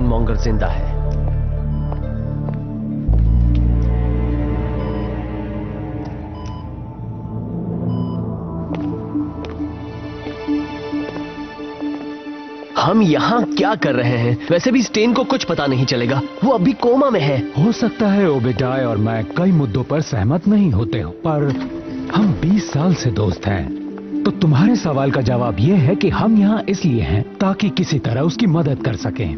आयरनमॉन्गर जिंदा है। हम यहाँ क्या कर रहे हैं? वैसे भी स्टेन को कुछ पता नहीं चलेगा, वो अभी कोमा में है। हो सकता है ओबेडाय और मैं कई मुद्दों पर सहमत नहीं होते हो, पर हम 20 साल से दोस्त हैं। तो तुम्हारे सवाल का जवाब ये है कि हम यहाँ इसलिए हैं ताकि किसी तरह उसकी मदद कर सकें।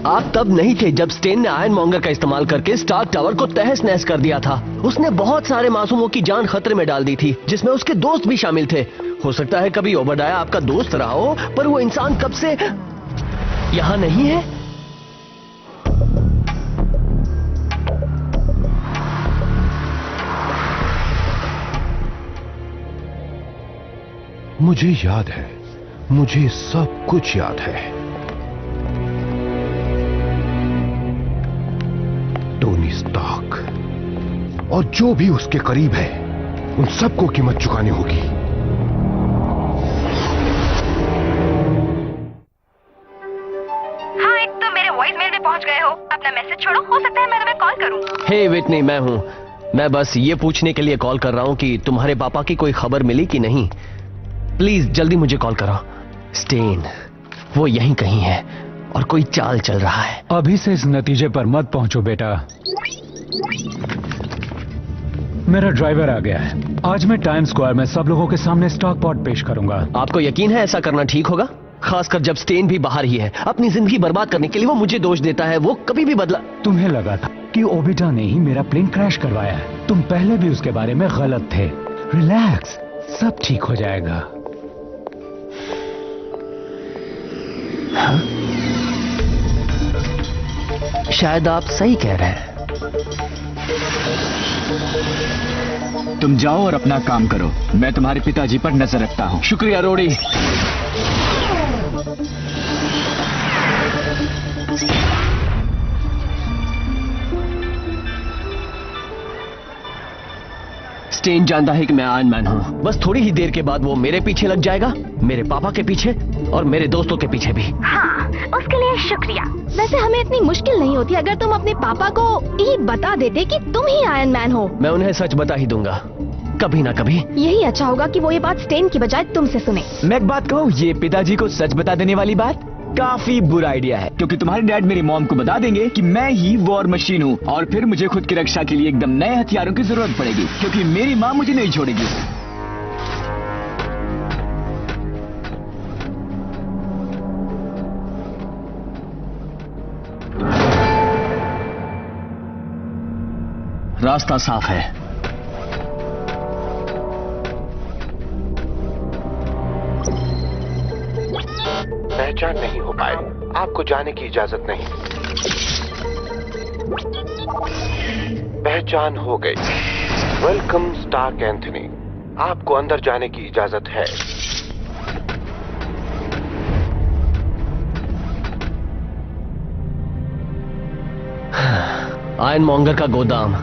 आप तब नहीं थे जब स्टेन ने आयरनमॉन्गर का इस्तेमाल करके स्टार्क टावर को तहस नहस कर दिया था। उसने बहुत सारे मासूमों की जान खतरे में डाल दी थी, जिसमें उसके दोस्त भी शामिल थे। हो सकता है कभी ओबेडाय आपका दोस्त रहा हो, पर वो इंसान कब से यहाँ नहीं है। मुझे याद है, मुझे सब कुछ याद है। टोनी स्टार्क और जो भी उसके करीब है, उन सबको कीमत चुकानी होगी। हाय, तुम मेरे वॉइस मेल में पहुंच गए हो। अपना मैसेज छोड़ो, हो सकता है मैं तुम्हें कॉल करूं। हे विटनी, मैं हूँ। मैं बस ये पूछने के लिए कॉल कर रहा हूँ कि तुम्हारे पापा की कोई खबर मिली कि नहीं। प्लीज जल्दी मुझे कॉल करो। स्टेन वो यहीं कहीं है और कोई चाल चल रहा है। अभी से इस नतीजे पर मत पहुंचो बेटा। मेरा ड्राइवर आ गया है। आज मैं टाइम स्क्वायर में सब लोगों के सामने स्टॉक पॉट पेश करूंगा। आपको यकीन है ऐसा करना ठीक होगा? खासकर जब स्टेन भी बाहर ही है। अपनी जिंदगी बर्बाद करने के लिए वो मुझे दोष देता है। वो कभी भी बदला। तुम्हें लगा था कि ओबेडा ने ही मेरा प्लेन क्रैश करवाया है। तुम पहले भी उसके बारे में गलत थे। रिलैक्स, सब ठीक हो जाएगा। हाँ? शायद आप सही कह रहे हैं। तुम जाओ और अपना काम करो। मैं तुम्हारे पिताजी पर नजर रखता हूँ। शुक्रिया रोडी। स्टेन जानता है कि मैं आयरन मैन हूँ। बस थोड़ी ही देर के बाद वो मेरे पीछे लग जाएगा, मेरे पापा के पीछे और मेरे दोस्तों के पीछे भी। हाँ, उसके लिए शुक्रिया। वैसे हमें इतनी मुश्किल नहीं होती अगर तुम अपने पापा को ही बता देते कि तुम ही आयरन मैन हो। मैं उन्हें सच बता ही दूंगा, कभी ना कभी। यही अच्छा होगा कि वो ये बात स्टेन की बजाय तुमसे सुने। मैं एक बात कहूँ, ये पिताजी को सच बता देने वाली बात काफी बुरा आइडिया है, क्योंकि तुम्हारे डैड मेरी मॉम को बता देंगे कि मैं ही वॉर मशीन हूँ, और फिर मुझे खुद की रक्षा के लिए एकदम नए हथियारों की जरूरत पड़ेगी, क्योंकि मेरी माँ मुझे नहीं छोड़ेगी। रास्ता साफ है। पहचान नहीं हो पाए, आपको जाने की इजाजत नहीं। पहचान हो गई। वेलकम स्टार्क एंथनी, आपको अंदर जाने की इजाजत है। आयरनमॉन्गर का गोदाम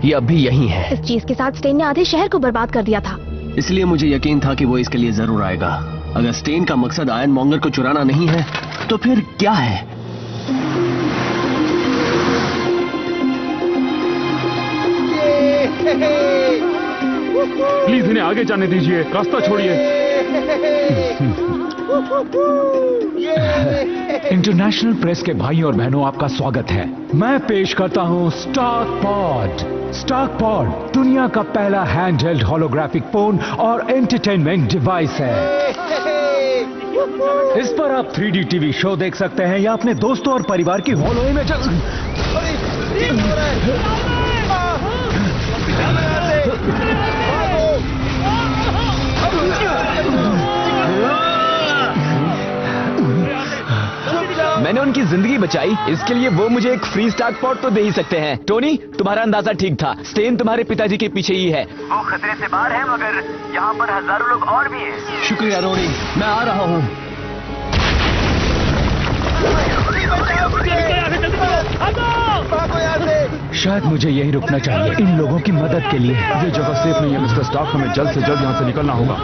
ये अब भी यहीं है। इस चीज के साथ स्टेन ने आधे शहर को बर्बाद कर दिया था। इसलिए मुझे यकीन था कि वो इसके लिए जरूर आएगा। अगर स्टेन का मकसद आयरनमॉन्गर को चुराना नहीं है, तो फिर क्या है? प्लीज इन्हें आगे जाने दीजिए, रास्ता छोड़िए। इंटरनेशनल प्रेस के भाइयों और बहनों, आपका स्वागत है। मैं पेश करता हूं स्टार्क पॉड। स्टार्क पॉड दुनिया का पहला हैंडहेल्ड होलोग्राफिक फोन और एंटरटेनमेंट डिवाइस है। इस पर आप 3D टीवी शो देख सकते हैं या अपने दोस्तों और परिवार की हॉलो इमेज। मैंने उनकी जिंदगी बचाई, इसके लिए वो मुझे एक फ्री स्टार्क पॉड तो दे ही सकते हैं। टोनी, तुम्हारा अंदाजा ठीक था। स्टेन तुम्हारे पिताजी के पीछे ही है। वो खतरे से बाहर है, मगर यहाँ पर हजारों लोग और भी हैं। शुक्रिया रोडी, मैं आ रहा हूँ। शायद मुझे यहीं रुकना चाहिए इन लोगों की मदद के लिए। ये जगह सेफ नहीं है मिस्टर स्टार्क, हमें जल्द से जल्द यहाँ से निकलना होगा।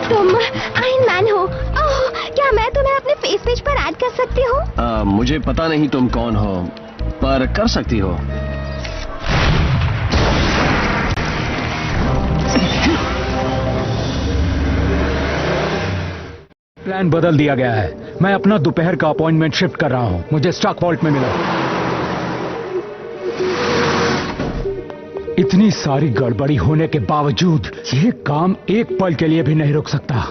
तुम आयरन मैन हो? ओह, क्या मैं तुम्हें अपने फेस पेज पर ऐड कर सकती हूँ? मुझे पता नहीं तुम कौन हो, पर कर सकती हो। प्लान बदल दिया गया है। मैं अपना दोपहर का अपॉइंटमेंट शिफ्ट कर रहा हूँ। मुझे स्टॉक वॉल्ट में मिला। इतनी सारी गड़बड़ी होने के बावजूद ये काम एक पल के लिए भी नहीं रुक सकता।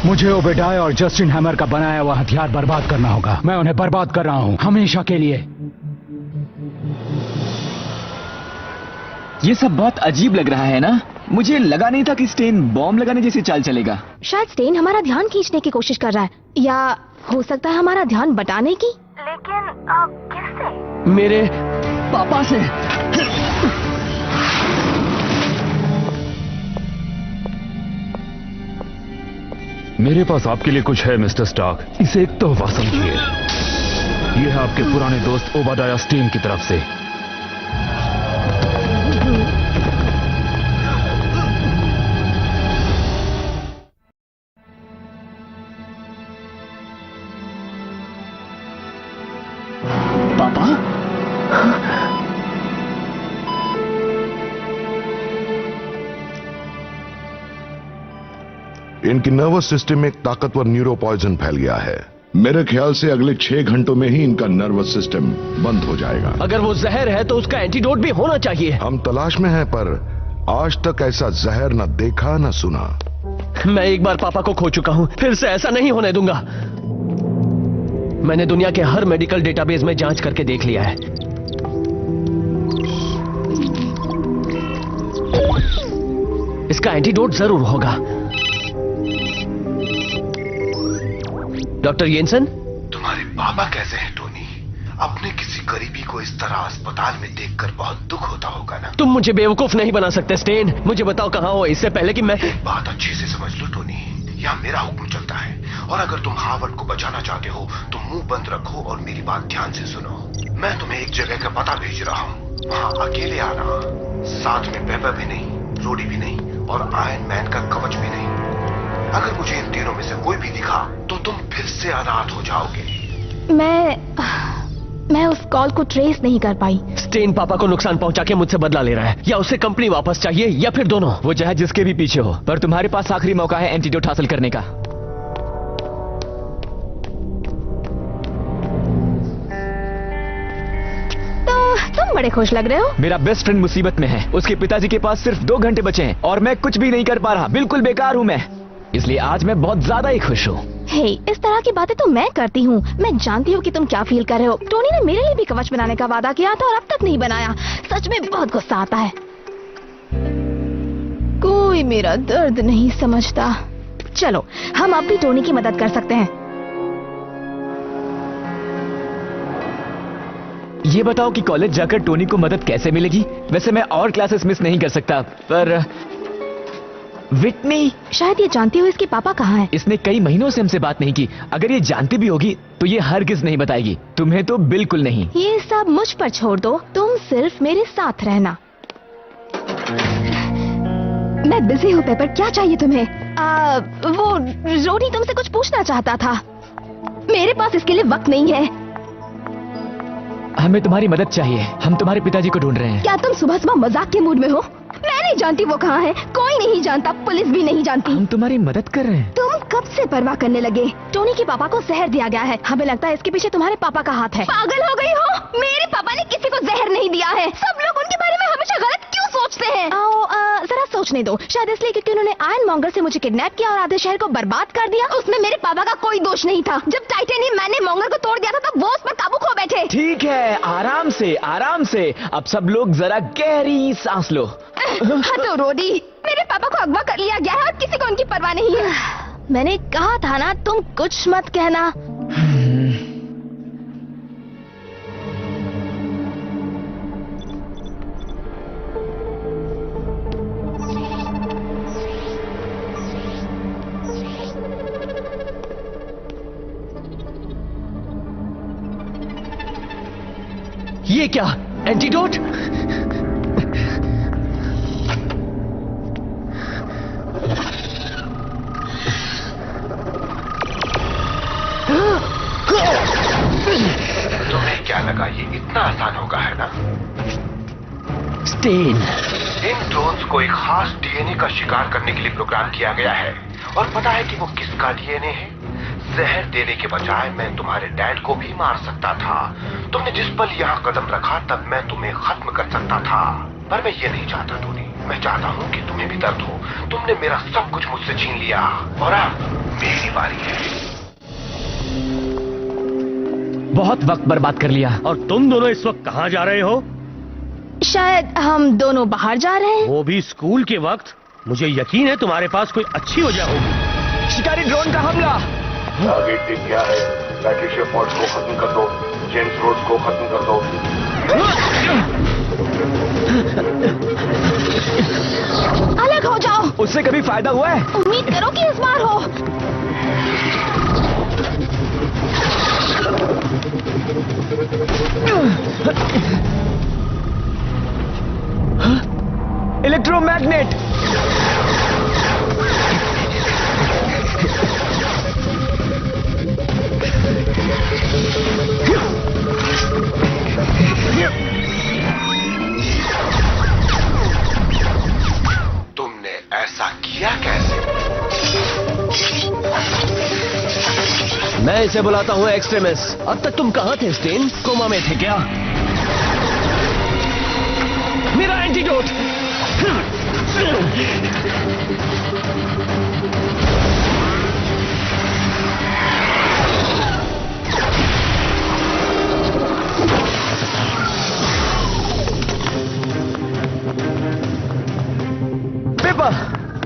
मुझे ओबेडाय और जस्टिन हैमर का बनाया हुआ हथियार बर्बाद करना होगा। मैं उन्हें बर्बाद कर रहा हूं, हमेशा के लिए। ये सब बहुत अजीब लग रहा है ना? मुझे लगा नहीं था कि स्टेन बॉम्ब लगाने जैसी चाल चलेगा। शायद स्टेन हमारा ध्यान खींचने की कोशिश कर रहा है, या हो सकता है हमारा ध्यान बटाने की। लेकिन किससे? मेरे पापा से। मेरे पास आपके लिए कुछ है मिस्टर स्टार्क, इसे एक तोहफा समझिए। ये है आपके पुराने दोस्त ओबाडाया स्टेन की तरफ से। पापा? इनकी नर्वस सिस्टम में एक ताकतवर न्यूरो पॉइजन फैल गया है। मेरे ख्याल से अगले 6 घंटों में ही इनका नर्वस सिस्टम बंद हो जाएगा। अगर वो जहर है तो उसका एंटीडोट भी होना चाहिए। हम तलाश में हैं, पर आज तक ऐसा जहर न देखा न सुना। मैं एक बार पापा को खो चुका हूं, फिर से ऐसा नहीं होने दूंगा। मैंने दुनिया के हर मेडिकल डेटाबेस में जांच करके देख लिया है। इसका एंटीडोट जरूर होगा। Doctor Jansen? तुम्हारे पापा कैसे हैं टोनी? अपने किसी करीबी को इस तरह अस्पताल में देखकर बहुत दुख होता होगा ना? तुम मुझे बेवकूफ नहीं बना सकते स्टेन। मुझे बताओ कहां हो, इससे पहले कि मैं... एक बात अच्छे से समझ लो टोनी, यहाँ मेरा हुक्म चलता है, और अगर तुम हावर्ड को बचाना चाहते हो तो मुंह बंद रखो और मेरी बात ध्यान से सुनो। मैं तुम्हें एक जगह का पता भेज रहा हूँ, वहाँ अकेले आना। साथ में पेपर भी नहीं, रोडी भी नहीं, और आयरन मैन का कवच भी नहीं। अगर मुझे इन तीनों में से कोई भी दिखा तो तुम फिर से अनाथ हो जाओगे। मैं उस कॉल को ट्रेस नहीं कर पाई। स्टेन पापा को नुकसान पहुंचा के मुझसे बदला ले रहा है, या उसे कंपनी वापस चाहिए या फिर दोनों। वो चाहे जिसके भी पीछे हो, पर तुम्हारे पास आखिरी मौका है एंटीडोट हासिल करने का। तो तुम बड़े खुश लग रहे हो। मेरा बेस्ट फ्रेंड मुसीबत में है। उसके पिताजी के पास सिर्फ 2 घंटे बचे हैं और मैं कुछ भी नहीं कर पा रहा। बिल्कुल बेकार हूँ मैं, इसलिए आज मैं बहुत ज्यादा ही खुश हूँ। हे, इस तरह की बातें तो मैं करती हूँ। मैं जानती हूँ कि तुम क्या फील कर रहे हो। टोनी ने मेरे लिए भी कवच बनाने का वादा किया था और अब तक नहीं बनाया। सच में बहुत गुस्सा आता है। कोई मेरा दर्द नहीं समझता। चलो, हम अब भी टोनी की मदद कर सकते हैं। ये बताओ कि कॉलेज जाकर टोनी को मदद कैसे मिलेगी? वैसे मैं और क्लासेस मिस नहीं कर सकता, पर विटनी शायद ये जानती हो इसके पापा कहाँ हैं। इसने कई महीनों से हमसे बात नहीं की। अगर ये जानती भी होगी तो ये हरगिज नहीं बताएगी। तुम्हें तो बिल्कुल नहीं। ये सब मुझ पर छोड़ दो, तुम सिर्फ मेरे साथ रहना। मैं बिजी हूँ पेपर, क्या चाहिए तुम्हें? वो रोडी तुमसे कुछ पूछना चाहता था। मेरे पास इसके लिए वक्त नहीं है। हमें तुम्हारी मदद चाहिए। हम तुम्हारे पिताजी को ढूंढ रहे हैं। क्या तुम सुबह सुबह मजाक के मूड में हो? मैं नहीं जानती वो कहाँ है। कोई नहीं जानता, पुलिस भी नहीं जानती। हम तुम्हारी मदद कर रहे हैं। तुम कब से परवाह करने लगे? टोनी के पापा को जहर दिया गया है। हमें लगता है इसके पीछे तुम्हारे पापा का हाथ है। पागल हो गई हो? मेरे पापा ने किसी को जहर नहीं दिया है। सब लोग उनके बारे में हमेशा गलत क्यों सोचते हैं? जरा सोचने दो। शायद इसलिए क्योंकि उन्होंने आयरन मॉन्गर से मुझे किडनैप किया और आधे शहर को बर्बाद कर दिया। उसमें मेरे पापा का कोई दोष नहीं था। जब टाइटेनियम मैन ने मॉन्गर को तोड़ दिया था तब वो उस पर काबू खो बैठे। ठीक है, आराम से आराम से। अब सब लोग जरा गहरी सांस लो। हाँ तो रोडी, मेरे पापा को अगवा कर लिया गया है और किसी को उनकी परवाह नहीं है। मैंने कहा था ना, तुम कुछ मत कहना। ये क्या एंटीडोट? तुम्हें क्या लगा ये इतना आसान होगा, है ना? स्टेन, इन ड्रोन्स को एक खास डीएनए का शिकार करने के लिए प्रोग्राम किया गया है। और पता है कि वो किसका डीएनए है? जहर देने के बजाय मैं तुम्हारे डैड को भी मार सकता था। तुमने जिस पल यहाँ कदम रखा तब मैं तुम्हें खत्म कर सकता था, पर मैं ये नहीं चाहता टोनी। मैं चाहता हूँ कि तुम्हें भी दर्द हो। तुमने मेरा सब कुछ मुझसे छीन लिया और अब मेरी बारी है। बहुत वक्त बर्बाद कर लिया। और तुम दोनों इस वक्त कहाँ जा रहे हो? शायद हम दोनों बाहर जा रहे हैं। वो भी स्कूल के वक्त? मुझे यकीन है तुम्हारे पास कोई अच्छी वजह होगी। शिकारी ड्रोन का हमला। टारगेट टिक गया है। पैट्रिशिया फॉल्ट को खत्म कर दो। जेम्स रोड्स को खत्म कर दो। अलग हो जाओ। उससे कभी फायदा हुआ है? उम्मीद करो कि इस बार हो। इलेक्ट्रोमैग्नेट। तुमने ऐसा किया कैसे? मैं इसे बुलाता हूँ एक्सट्रीमिस। अब तक तुम कहाँ थे स्टेन? कोमा में थे क्या? मेरा एंटीडोट। पेपर,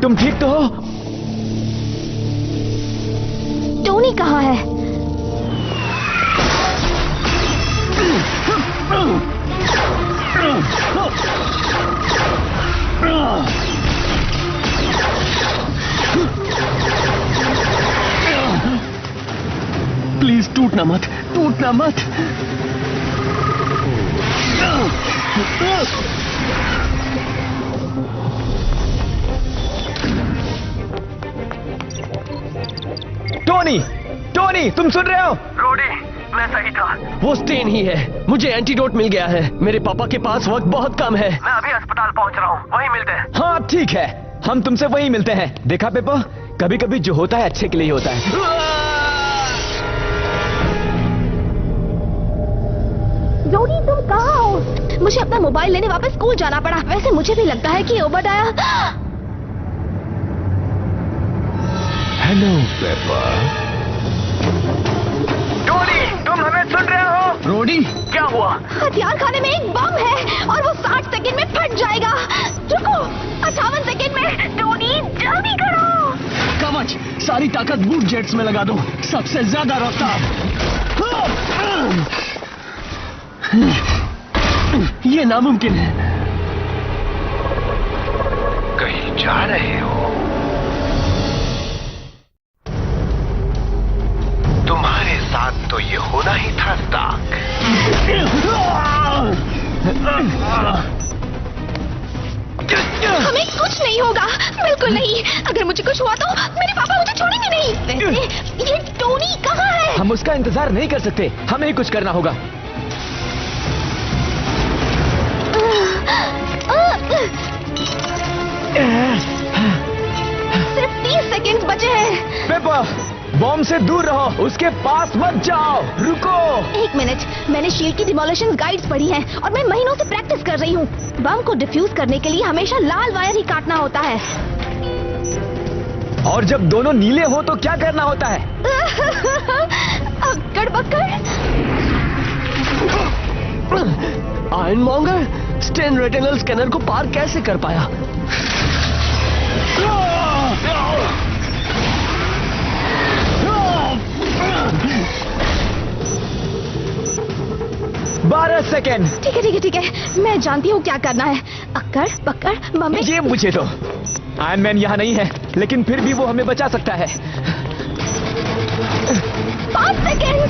तुम ठीक तो हो? टोनी कहाँ है? प्लीज टूटना मत, टूटना मत। टोनी, टोनी, तुम सुन रहे हो? रोडी, मैं सही था। वो स्टेन ही है। मुझे एंटीडोट मिल गया है। मेरे पापा के पास वक्त बहुत कम है। मैं अभी अस्पताल पहुंच रहा हूँ, वहीं मिलते हैं। हाँ ठीक है, हम तुमसे वहीं मिलते हैं। देखा पेपर, कभी कभी जो होता है अच्छे के लिए ही होता है। रोडी, तुम कहाँ हो? मुझे अपना मोबाइल लेने वापस स्कूल जाना पड़ा। वैसे मुझे भी लगता है कि ओबडाया। Hello paper. टोनी, तुम हमें सुन रहे हो? रोडी, क्या हुआ? हथियार खाने में एक बम है और वो 60 सेकंड में फट जाएगा। रुको, 58 सेकंड में। टोनी, जल्दी करो। कवच, सारी ताकत बूट जेट्स में लगा दो। सबसे ज्यादा रफ्तार। ये नामुमकिन है। कहीं जा रहे हो? तुम्हारे साथ तो ये होना ही था स्टार्क। हमें कुछ नहीं होगा, बिल्कुल नहीं। अगर मुझे कुछ हुआ तो मेरे पापा मुझे छोड़ेंगे नहीं। वैसे ये टोनी कहाँ है? हम उसका इंतजार नहीं कर सकते, हमें ही कुछ करना होगा। सिर्फ 30 सेकंड बचे हैं। पेपर, बॉम्ब से दूर रहो, उसके पास मत जाओ। रुको। एक मिनट, मैंने शील्ड की डिमोलिशन गाइड्स पढ़ी हैं और मैं महीनों से प्रैक्टिस कर रही हूँ। बम को डिफ्यूज करने के लिए हमेशा लाल वायर ही काटना होता है। और जब दोनों नीले हो तो क्या करना होता है? अक्कड़ बक्कड़। Iron monger, Stane retinal scanner को पार कैसे कर पाया? 12 सेकेंड। ठीक है ठीक है ठीक है, मैं जानती हूँ क्या करना है। अक्कड़ पकड़ मम्मी। ये मुझे दो। आयरन मैन यहाँ नहीं है, लेकिन फिर भी वो हमें बचा सकता है। 5 सेकेंड।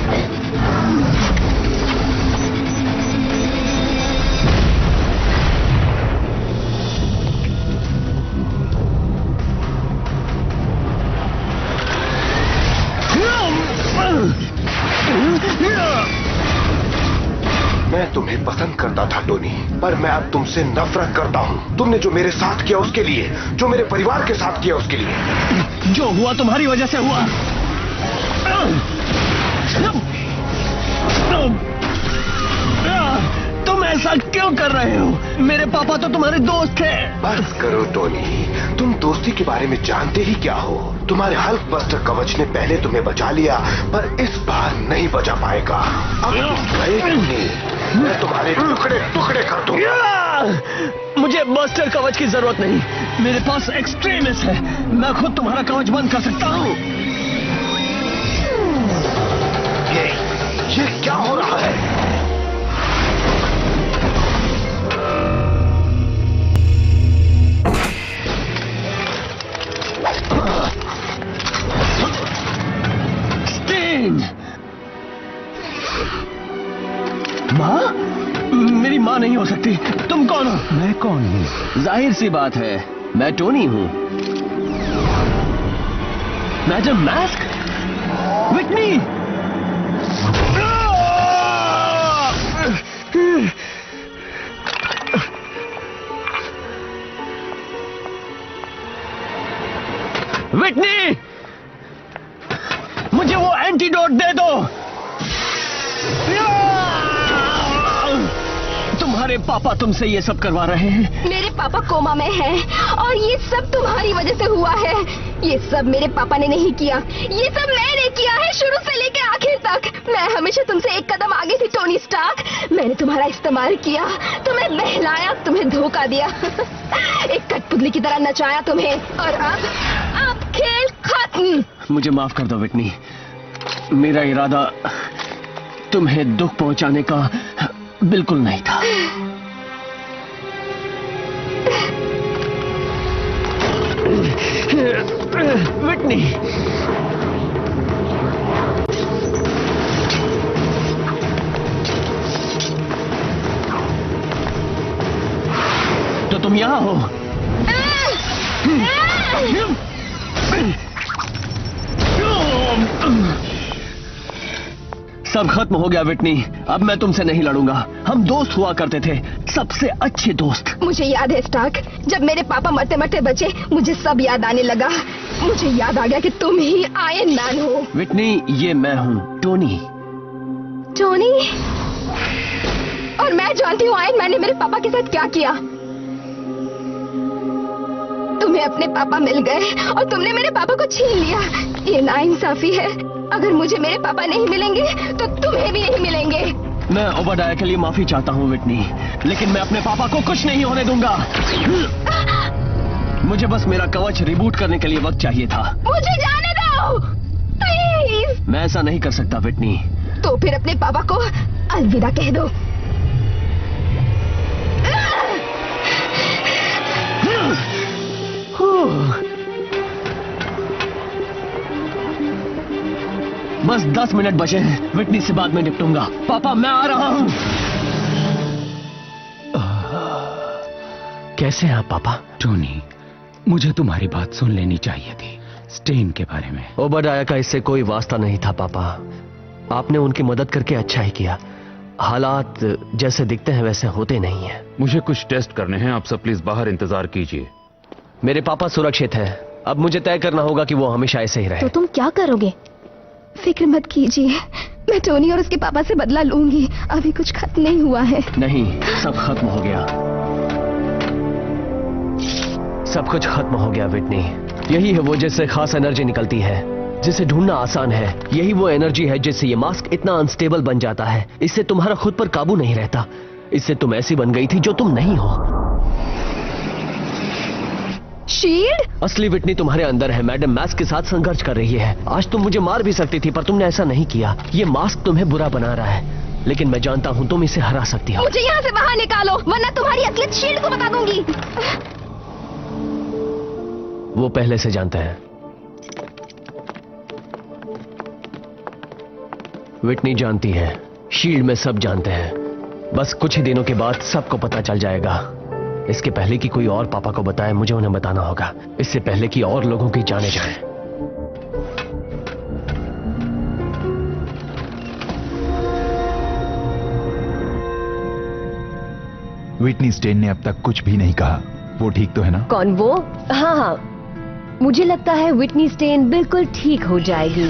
मैं तुम्हें पसंद करता था टोनी, पर मैं अब तुमसे नफरत करता हूँ। तुमने जो मेरे साथ किया उसके लिए, जो मेरे परिवार के साथ किया उसके लिए। जो हुआ तुम्हारी वजह से हुआ। तुम ऐसा क्यों कर रहे हो? मेरे पापा तो तुम्हारे दोस्त थे। बस करो टोनी, तुम दोस्ती के बारे में जानते ही क्या हो? तुम्हारे हल्क बस्टर कवच ने पहले तुम्हें बचा लिया, पर इस बार नहीं बचा पाएगा। अब तुम गए टोनी, मैं तुम्हारे टुकड़े टुकड़े कर दूंगा। मुझे बस्टर कवच की जरूरत नहीं, मेरे पास एक्सट्रीमिस्ट है। मैं खुद तुम्हारा कवच बंद कर सकता हूँ। ये क्या हो रहा है? माँ? मेरी माँ नहीं हो सकती। तुम कौन हो? मैं कौन हूँ? जाहिर सी बात है, मैं टोनी हूँ। Madam mask? विटनी! विटनी! मुझे वो एंटीडोट दे दो। तुम्हारे पापा तुमसे ये सब करवा रहे हैं। मेरे पापा कोमा में हैं और ये सब तुम्हारी वजह से हुआ है। ये सब मेरे पापा ने नहीं किया, ये सब मैंने किया है, शुरू से लेके आखिर तक। मैं हमेशा तुमसे एक कदम आगे थी टोनी स्टार्क। मैंने तुम्हारा इस्तेमाल किया, तुम्हें बहलाया, तुम्हें धोखा दिया, एक कठपुतली की तरह नचाया तुम्हें, और अब खेल खत्म। मुझे माफ कर दो विटनी, मेरा इरादा तुम्हें दुख पहुंचाने का बिल्कुल नहीं था। विटनी, तो तुम यहां हो? सब खत्म हो गया विटनी, अब मैं तुमसे नहीं लड़ूंगा। हम दोस्त हुआ करते थे, सबसे अच्छे दोस्त। मुझे याद है स्टार्क, जब मेरे पापा मरते मरते बचे, मुझे सब याद आने लगा। मुझे याद आ गया कि तुम ही आयरन मैन हो। विटनी, ये मैं हूँ टोनी। टोनी? और मैं जानती हूँ आयरन मैन ने मेरे पापा के साथ क्या किया। तुम्हें अपने पापा मिल गए और तुमने मेरे पापा को छीन लिया। ये नाइंसाफी है। अगर मुझे मेरे पापा नहीं मिलेंगे तो तुम्हें भी नहीं मिलेंगे। मैं ओबडाया के लिए माफी चाहता हूँ विटनी, लेकिन मैं अपने पापा को कुछ नहीं होने दूंगा। मुझे बस मेरा कवच रिबूट करने के लिए वक्त चाहिए था। मुझे जाने दो प्लीज। मैं ऐसा नहीं कर सकता विटनी। तो फिर अपने पापा को अलविदा कह दो। बस 10 मिनट बचे हैं, विटनी से बाद में निपटूंगा। पापा, मैं आ रहा हूं। कैसे हैं आप पापा? टोनी, मुझे तुम्हारी बात सुन लेनी चाहिए थी, स्टेन के बारे में। ओबडाया का इससे कोई वास्ता नहीं था पापा। आपने उनकी मदद करके अच्छा ही किया। हालात जैसे दिखते हैं वैसे होते नहीं हैं। मुझे कुछ टेस्ट करने हैं, आप सब प्लीज बाहर इंतजार कीजिए। मेरे पापा सुरक्षित हैं, अब मुझे तय करना होगा कि वो हमेशा ऐसे ही रहे। तो तुम क्या करोगे? फिक्र मत कीजिए, मैं टोनी और उसके पापा से बदला लूंगी। अभी कुछ खत्म नहीं हुआ है। नहीं, सब खत्म हो गया। सब कुछ खत्म हो गया विटनी। यही है वो जिससे खास एनर्जी निकलती है, जिसे ढूंढना आसान है। यही वो एनर्जी है जिससे ये मास्क इतना अनस्टेबल बन जाता है। इससे तुम्हारा खुद पर काबू नहीं रहता। इससे तुम ऐसी बन गई थी जो तुम नहीं हो। शील्ड? असली विटनी तुम्हारे अंदर है। मैडम मास्क के साथ संघर्ष कर रही है। आज तुम मुझे मार भी सकती थी, पर तुमने ऐसा नहीं किया। ये मास्क तुम्हें बुरा बना रहा है, लेकिन मैं जानता हूँ तुम इसे हरा सकती हो। मुझे यहाँ से बाहर निकालो, वरना तुम्हारी असलियत शील्ड को बता दूंगी। वो पहले से जानते हैं। विटनी जानती है, शील्ड में सब जानते हैं। बस कुछ ही दिनों के बाद सबको पता चल जाएगा। इसके पहले कि कोई और पापा को बताए, मुझे उन्हें बताना होगा, इससे पहले कि और लोगों की जाने जाए। विटनी स्टेन ने अब तक कुछ भी नहीं कहा। वो ठीक तो है ना? कौन वो? हाँ हाँ, मुझे लगता है विटनी स्टेन बिल्कुल ठीक हो जाएगी।